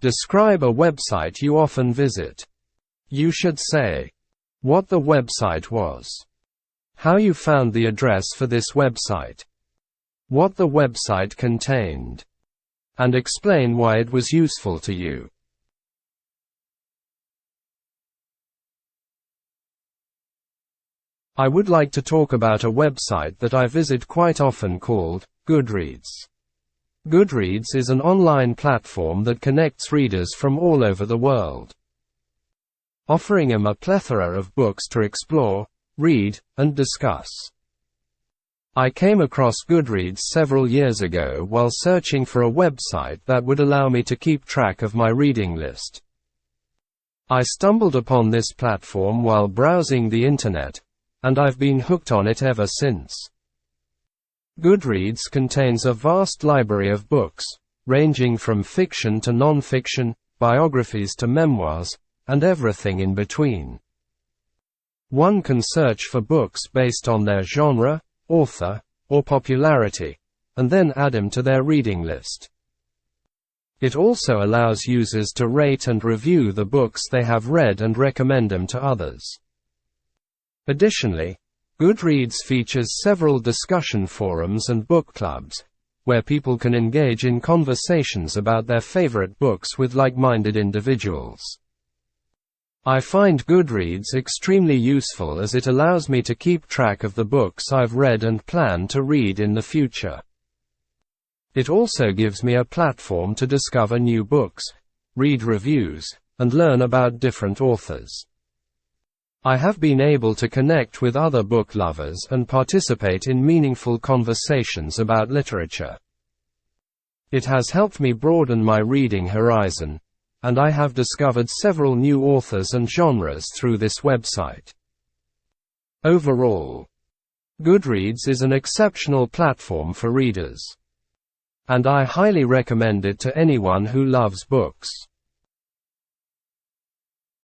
Describe a website you often visit. You should say what the website was, how you found the address for this website, what the website contained, and explain why it was useful to you. I would like to talk about a website that I visit quite often called Goodreads. Goodreads is an online platform that connects readers from all over the world, offering them a plethora of books to explore, read, and discuss. I came across Goodreads several years ago while searching for a website that would allow me to keep track of my reading list. I stumbled upon this platform while browsing the internet, and I've been hooked on it ever since. Goodreads contains a vast library of books, ranging from fiction to non-fiction, biographies to memoirs, and everything in between. One can search for books based on their genre, author, or popularity, and then add them to their reading list. It also allows users to rate and review the books they have read and recommend them to others. Additionally, Goodreads features several discussion forums and book clubs, where people can engage in conversations about their favorite books with like-minded individuals. I find Goodreads extremely useful as it allows me to keep track of the books I've read and plan to read in the future. It also gives me a platform to discover new books, read reviews, and learn about different authors. I have been able to connect with other book lovers and participate in meaningful conversations about literature. It has helped me broaden my reading horizon, and I have discovered several new authors and genres through this website. Overall, Goodreads is an exceptional platform for readers, and I highly recommend it to anyone who loves books.